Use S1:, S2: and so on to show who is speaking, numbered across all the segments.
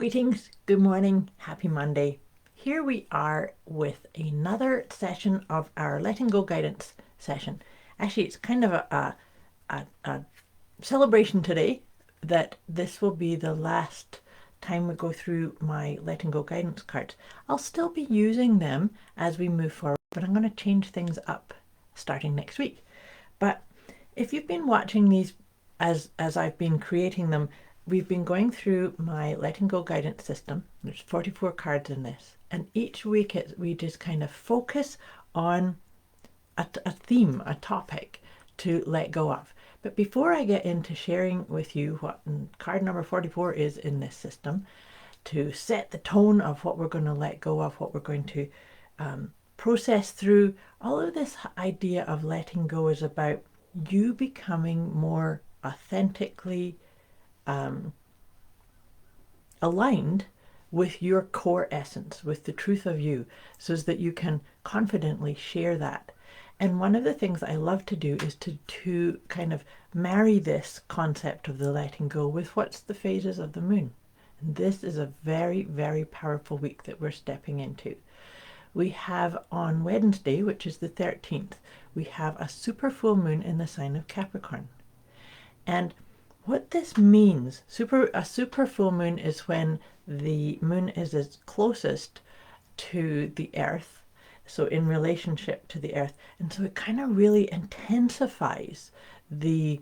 S1: Greetings, good morning, happy Monday. Here we are with another session of our Letting Go guidance session. Actually, it's kind of a celebration today that this will be the last time we go through my Letting Go guidance cards. I'll still be using them as we move forward, but I'm going to change things up starting next week. But if you've been watching these as I've been creating them, we've been going through my Letting Go guidance system. There's 44 cards in this, and each week we just kind of focus on a theme, a topic to let go of. But before I get into sharing with you what card number 44 is in this system, to set the tone of what we're going to let go of, what we're going to process through, all of this idea of letting go is about you becoming more authentically aligned with your core essence, with the truth of you, so that you can confidently share that. And one of the things I love to do is to kind of marry this concept of the letting go with what's the phases of the moon. And this is a very, very powerful week that we're stepping into. We have on Wednesday, which is the 13th, we have a super full moon in the sign of Capricorn. And what this means, a super full moon is when the moon is as closest to the earth, so in relationship to the earth, and so it kind of really intensifies the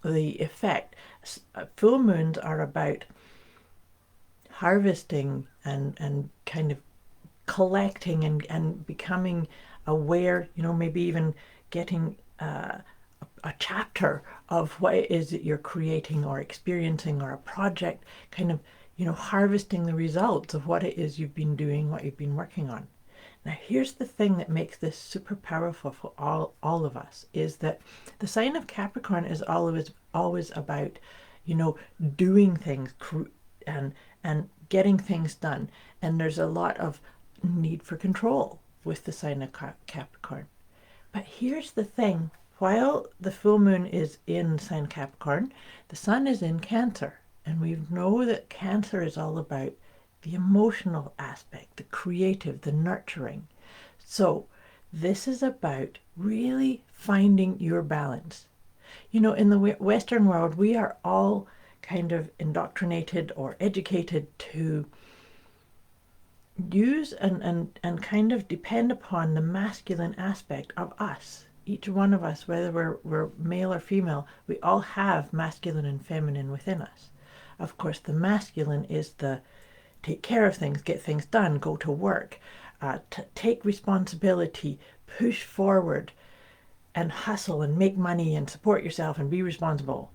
S1: effect. Full moons are about harvesting and kind of collecting and becoming aware, maybe even getting a chapter of what it is that you're creating or experiencing, or a project, kind of, harvesting the results of what it is you've been doing, what you've been working on. Now, here's the thing that makes this super powerful for all of us, is that the sign of Capricorn is always about, doing things and getting things done. And there's a lot of need for control with the sign of Capricorn. But here's the thing. While the full moon is in sign Capricorn, the sun is in Cancer. And we know that Cancer is all about the emotional aspect, the creative, the nurturing. So this is about really finding your balance. In the Western world, we are all kind of indoctrinated or educated to use and kind of depend upon the masculine aspect of us. Each one of us, whether we're male or female, we all have masculine and feminine within us. Of course, the masculine is the take care of things, get things done, go to work, take responsibility, push forward, and hustle and make money and support yourself and be responsible.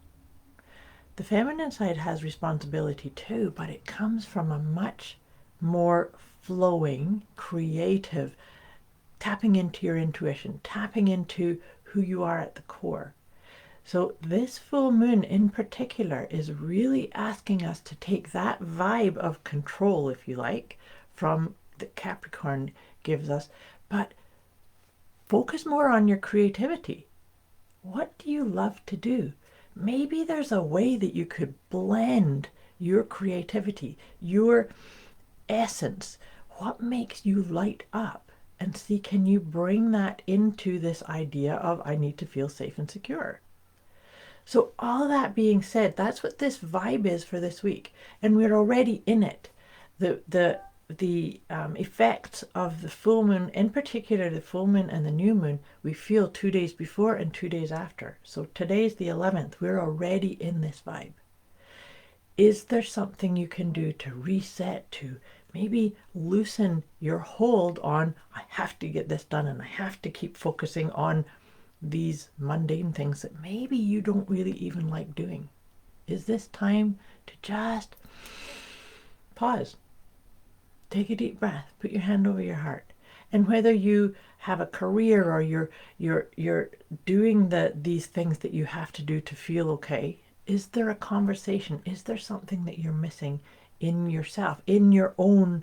S1: The feminine side has responsibility too, but it comes from a much more flowing, creative, tapping into your intuition, tapping into who you are at the core. So this full moon in particular is really asking us to take that vibe of control, if you like, from the Capricorn gives us, but focus more on your creativity. What do you love to do? Maybe there's a way that you could blend your creativity, your essence, what makes you light up, and see, can you bring that into this idea of I need to feel safe and secure? So all that being said, that's what this vibe is for this week, and we're already in it. The effects of the full moon, in particular the full moon and the new moon, we feel 2 days before and 2 days after. So today's the 11th. We're already in this vibe. Is there something you can do to reset, to maybe loosen your hold on, I have to get this done and I have to keep focusing on these mundane things that maybe you don't really even like doing? Is this time to just pause, take a deep breath, put your hand over your heart? And whether you have a career or you're doing these things that you have to do to feel okay, is there a conversation? Is there something that you're missing in yourself, in your own,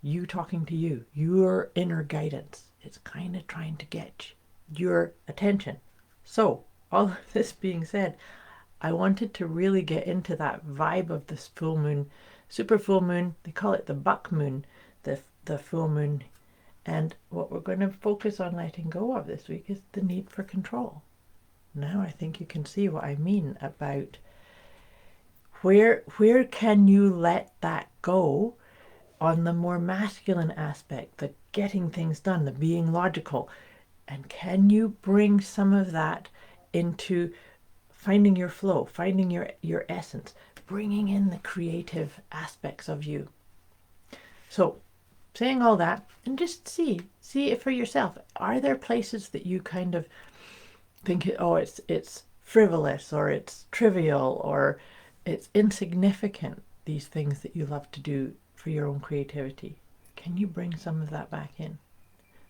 S1: you talking to you, your inner guidance? It's kind of trying to get your attention. So all of this being said, I wanted to really get into that vibe of this full moon super full moon. They call it the buck moon, the full moon. And what we're going to focus on letting go of this week is the need for control. Now I think you can see what I mean about where can you let that go on the more masculine aspect, the getting things done, the being logical. And can you bring some of that into finding your flow, finding your essence, bringing in the creative aspects of you. So saying all that, and just see it for yourself. Are there places that you kind of think, oh, it's frivolous, or it's trivial, or it's insignificant, these things that you love to do for your own creativity? Can you bring some of that back in?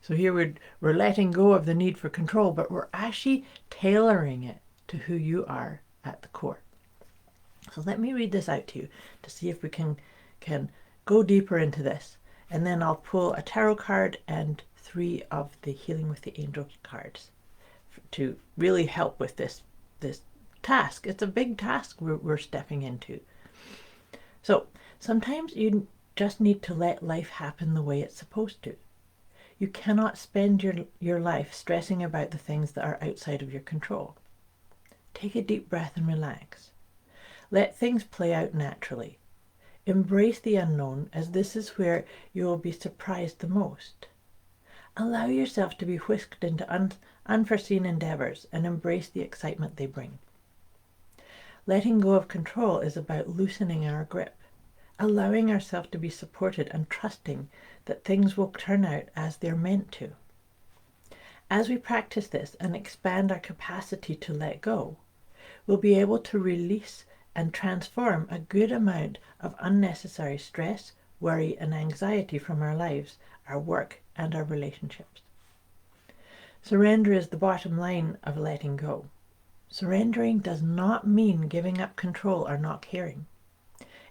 S1: So here we're letting go of the need for control, but we're actually tailoring it to who you are at the core. So let me read this out to you to see if we can go deeper into this. And then I'll pull a tarot card and 3 of the Healing with the Angels cards to really help with this task. It's a big task we're stepping into. So sometimes you just need to let life happen the way it's supposed to. You cannot spend your life stressing about the things that are outside of your control. Take a deep breath and relax. Let things play out naturally. Embrace the unknown, as this is where you will be surprised the most. Allow yourself to be whisked into unforeseen endeavors and embrace the excitement they bring. Letting go of control is about loosening our grip, allowing ourselves to be supported and trusting that things will turn out as they're meant to. As we practice this and expand our capacity to let go, we'll be able to release and transform a good amount of unnecessary stress, worry, and anxiety from our lives, our work, and our relationships. Surrender is the bottom line of letting go. Surrendering does not mean giving up control or not caring.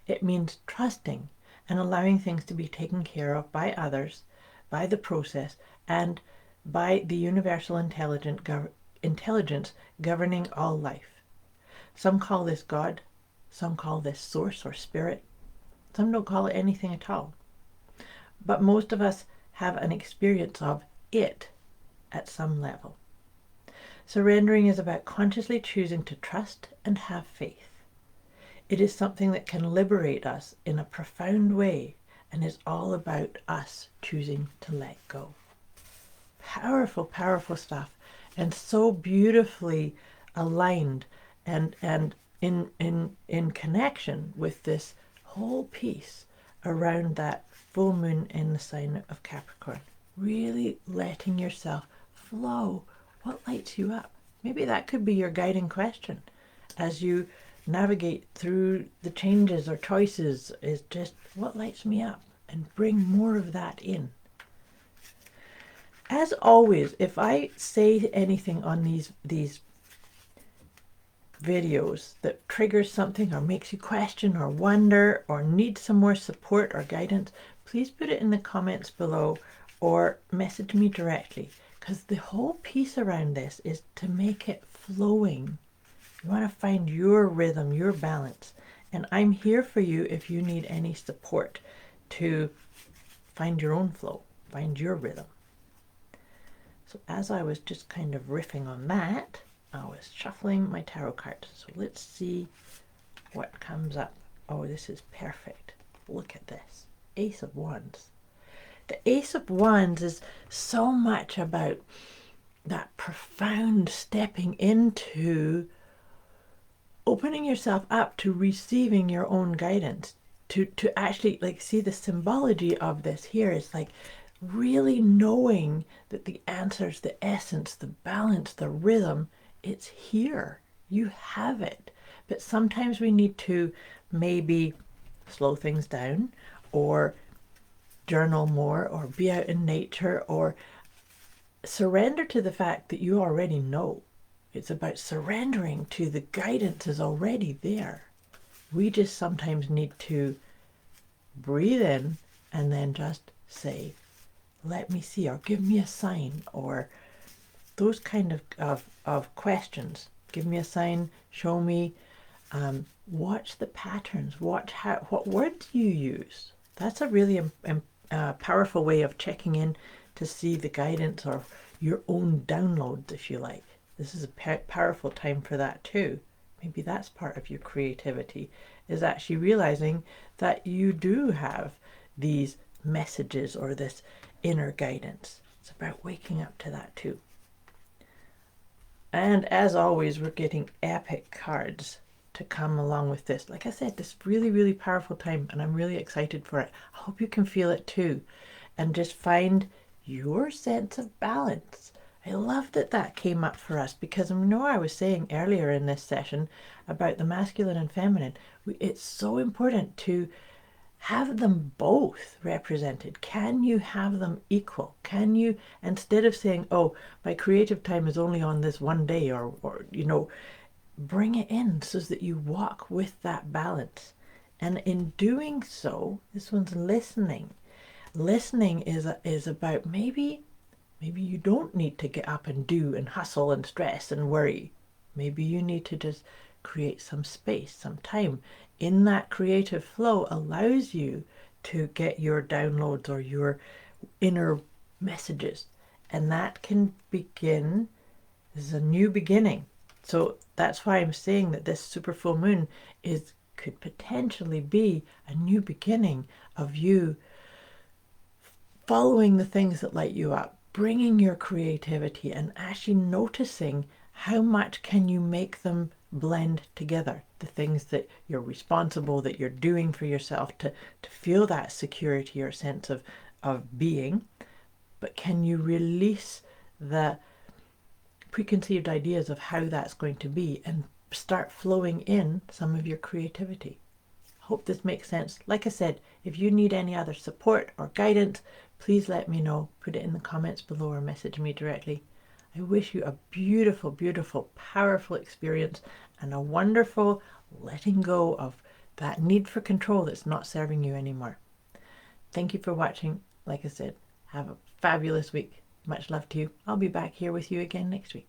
S1: It means trusting and allowing things to be taken care of by others, by the process, and by the universal intelligence governing all life. Some call this God, some call this source or spirit, some don't call it anything at all. But most of us have an experience of it at some level. Surrendering is about consciously choosing to trust and have faith. It is something that can liberate us in a profound way and is all about us choosing to let go. Powerful, powerful stuff, and so beautifully aligned and in connection with this whole piece around that full moon in the sign of Capricorn. Really letting yourself flow. What lights you up? Maybe that could be your guiding question as you navigate through the changes or choices, is just what lights me up, and bring more of that in. As always, if I say anything on these videos that triggers something or makes you question or wonder or need some more support or guidance, please put it in the comments below or message me directly, because the whole piece around this is to make it flowing. You want to find your rhythm, your balance, and I'm here for you if you need any support to find your own flow, find your rhythm. So as I was just kind of riffing on that, I was shuffling my tarot cards. So let's see what comes up. Oh, this is perfect. Look at this. Ace of Wands. The Ace of Wands is so much about that profound stepping into opening yourself up to receiving your own guidance, to actually see the symbology of this here is really knowing that the answers, the essence, the balance, the rhythm, it's here. You have it. But sometimes we need to maybe slow things down, or journal more, or be out in nature, or surrender to the fact that you already know. It's about surrendering to the guidance is already there. We just sometimes need to breathe in and then just say, let me see, or give me a sign, or those kind of questions. Give me a sign, show me, Watch the patterns. Watch what words you use. That's a really powerful way of checking in to see the guidance or your own downloads, if you like. This is a powerful time for that too. Maybe that's part of your creativity, is actually realizing that you do have these messages or this inner guidance. It's about waking up to that too. And as always, we're getting epic cards to come along with this. Like I said, this really, really powerful time, and I'm really excited for it. I hope you can feel it too. And just find your sense of balance. I love that that came up for us, because I know I was saying earlier in this session about the masculine and feminine. It's so important to have them both represented. Can you have them equal? Can you, instead of saying, oh, my creative time is only on this one day, or bring it in so that you walk with that balance. And in doing so, this one's listening. Listening is about maybe you don't need to get up and do and hustle and stress and worry. Maybe you need to just create some space, some time. In that creative flow allows you to get your downloads or your inner messages. And that can begin as a new beginning. So that's why I'm saying that this super full moon could potentially be a new beginning of you following the things that light you up, bringing your creativity and actually noticing how much can you make them blend together. The things that you're responsible, that you're doing for yourself to feel that security or sense of being, but can you release the preconceived ideas of how that's going to be and start flowing in some of your creativity. Hope this makes sense. Like I said, if you need any other support or guidance, please let me know. Put it in the comments below or message me directly. I wish you a beautiful, beautiful, powerful experience and a wonderful letting go of that need for control that's not serving you anymore. Thank you for watching. Like I said, have a fabulous week. Much love to you. I'll be back here with you again next week.